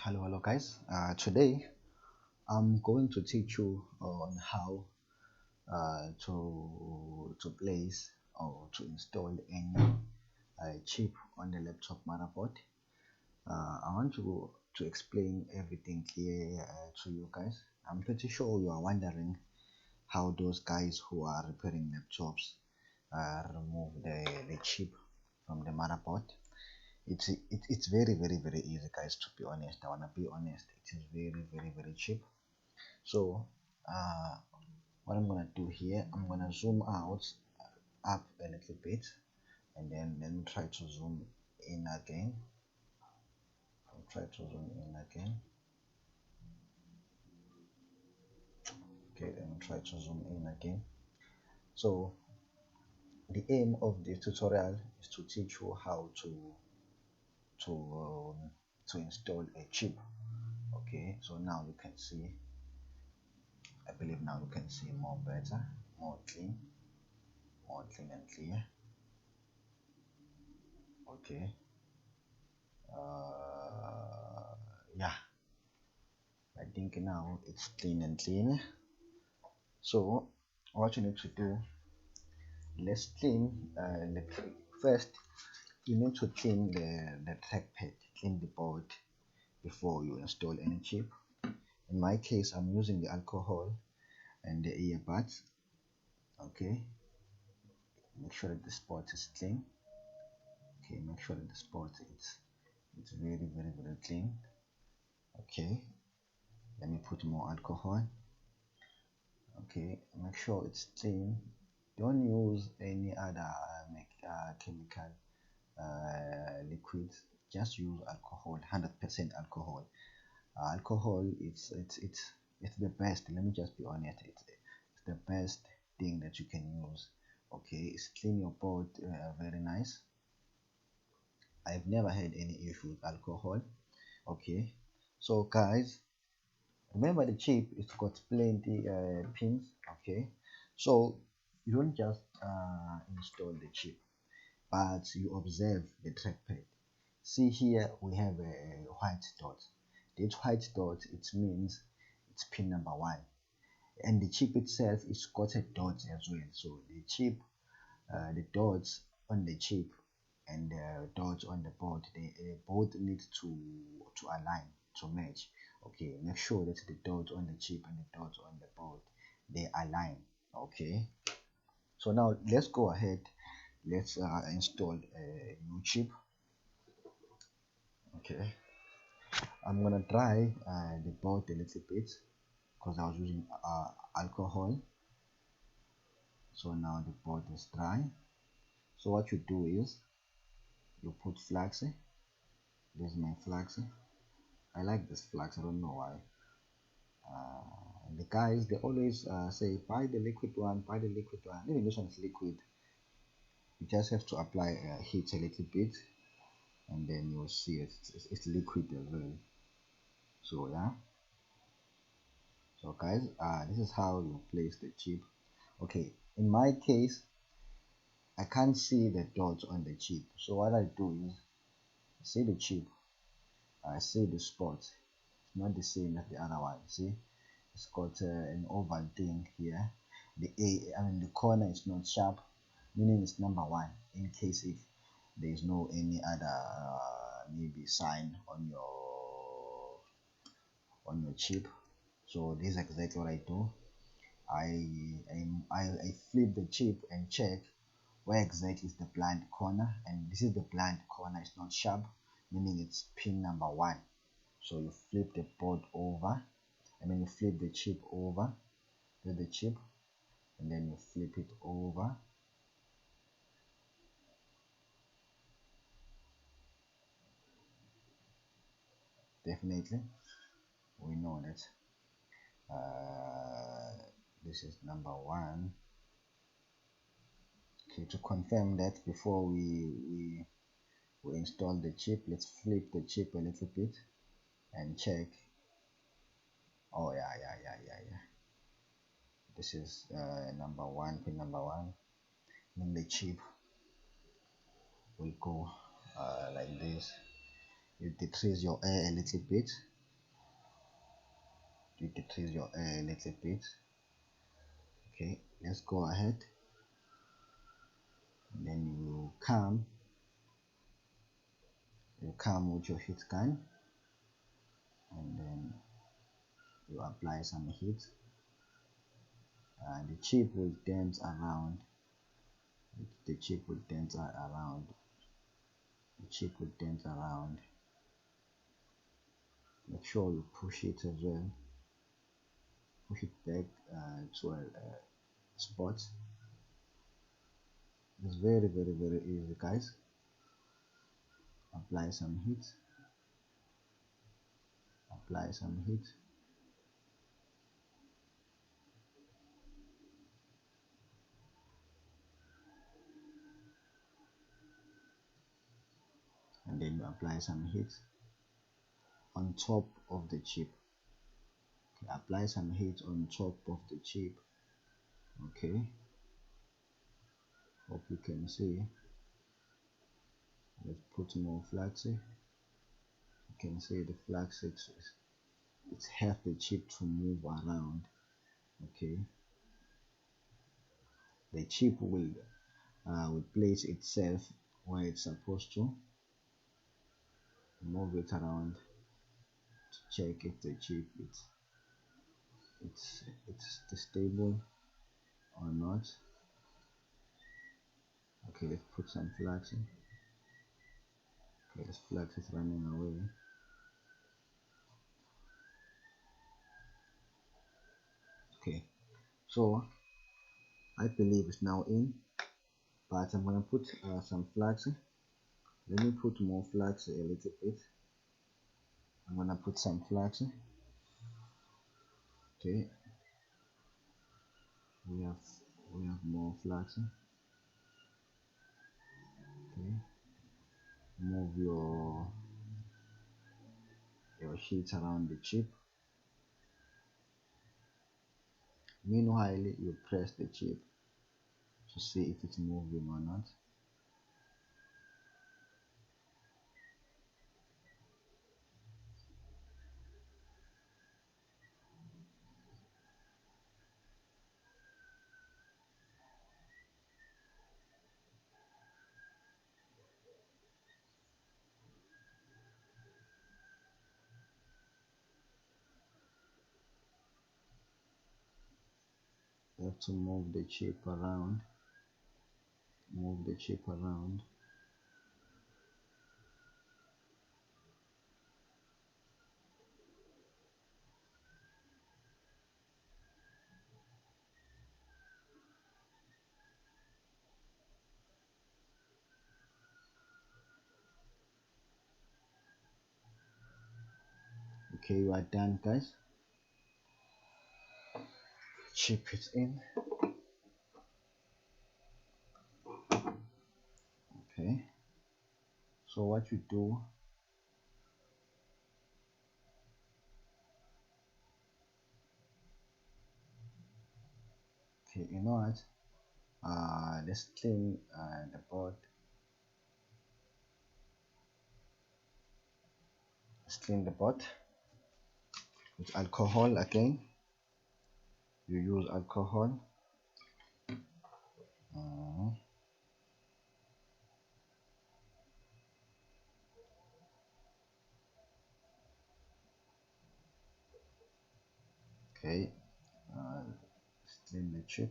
Hello guys. Today I'm going to teach you on how to place or to install any chip on the laptop motherboard. I want to explain everything clear to you guys. I'm pretty sure you are wondering how those guys who are repairing laptops remove the chip from the motherboard. It's very easy, guys. To be honest, I want to be honest, it is very cheap. So uh what I'm gonna do here, I'm gonna zoom out up a little bit, and then let me try to zoom in again. I'll try to zoom in again. Okay, let me try to zoom in again. So the aim of the tutorial is to teach you how to um, to install a chip. Okay, so now you can see, I believe now you can see more better, more clean and clear. Okay, yeah, I think now it's clean and clean. So what you need to do, let's clean first you need to clean the trackpad, clean the board before you install any chip. In my case, I'm using the alcohol and the earbuds. Okay, make sure that the spot is clean. Okay, make sure that the spot it's very clean. Okay, let me put more alcohol. Okay, make sure it's clean. Don't use any other chemical liquids. Just use alcohol, 100% alcohol. Alcohol, it's the best. Let me just be honest, it's the best thing that you can use. Okay, it's clean your board very nice. I've never had any issue with alcohol. Okay, so guys, remember the chip, it's got plenty pins. Okay, so you don't just install the chip, but you observe the trackpad. See here we have a white dot. This white dot, it means it's pin number 1, and the chip itself is got a dot as well. So the chip, the dots on the chip and the dots on the board, they both need to align, to match. Okay, make sure that the dots on the chip and the dots on the board, they align. Okay, so now let's go ahead, let's install a new chip. Okay, I'm gonna dry the board a little bit because I was using alcohol. So now the board is dry. So what you do is you put flax. This is my flax. I like this flax, I don't know why. The guys, they always say buy the liquid one, buy the liquid one. Even this one is liquid. You just have to apply heat a little bit, and then you'll see it's liquid as well. So yeah, so guys, this is how you place the chip. Okay, in my case, I can't see the dots on the chip, so what I do is see the chip, I see the spot. It's not the same as the other one. See, it's got an oval thing here. The corner is not sharp, meaning it's number 1. In case if there is no any other maybe sign on your chip. So this is exactly what I do. I flip the chip and check where exactly is the blind corner, and this is the blind corner. It's not sharp, meaning it's pin number 1. So you flip the board over, you flip the chip over to the chip, and then you flip it over. Definitely, we know that this is number 1. Okay, to confirm that before we install the chip, let's flip the chip a little bit and check. Oh yeah, this is number 1, pin number 1. Then the chip will go like this. You decrease your air a little bit, you decrease your air a little bit. Okay, let's go ahead, and then you come with your heat gun, and then you apply some heat. The chip will dance around. The chip will dance around. The chip will dance around. Make sure you push it as well. Push it back to a spot. It's very easy, guys. Apply some heat. Apply some heat. And then you apply some heat on top of the chip. Okay, apply some heat on top of the chip. Okay, hope you can see. Let's put more flax. You can see the flax, it's helped the chip to move around. Okay, the chip will place itself where it's supposed to. Move it around to check if the chip it's stable or not. Okay, let's put some flax in. Okay, this flax is running away. Okay, so I believe it's now in, but I'm gonna put some flax in. Let me put more flax a little bit. I'm gonna put some flax in. Okay, we have more flax in. Okay, move your sheets around the chip. Meanwhile, you press the chip to see if it's moving or not. You have to move the chip around. Move the chip around. Okay, you are done, guys. Chip it in. Okay, so what you do, okay, you know what, let's clean the board. Let's clean the board with alcohol again. You use alcohol. Okay, let's clean the chip.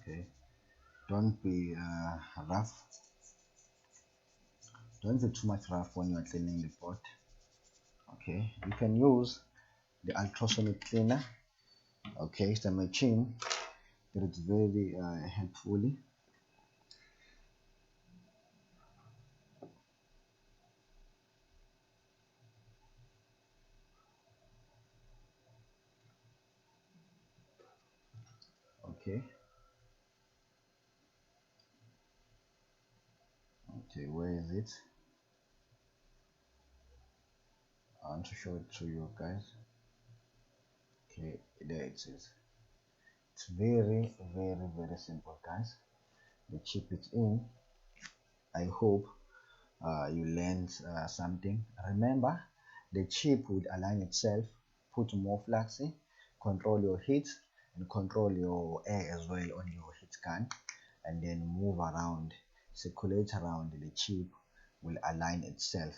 Okay, don't be rough. Don't be too much rough when you are cleaning the board. Okay, you can use the ultrasonic cleaner. Okay, it's a machine that is very helpful. Okay, okay, where is it? I want to show it to you guys. Okay, there it is. It's very simple, guys. The chip is in. I hope you learned something. Remember, the chip would align itself, put more fluxy, control your heat, and control your air as well on your heat gun, and then move around, circulate around. The chip will align itself.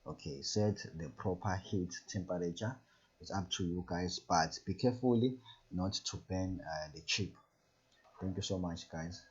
Okay, set the proper heat temperature. It's up to you guys, but be carefully not to burn the chip. Thank you so much, guys.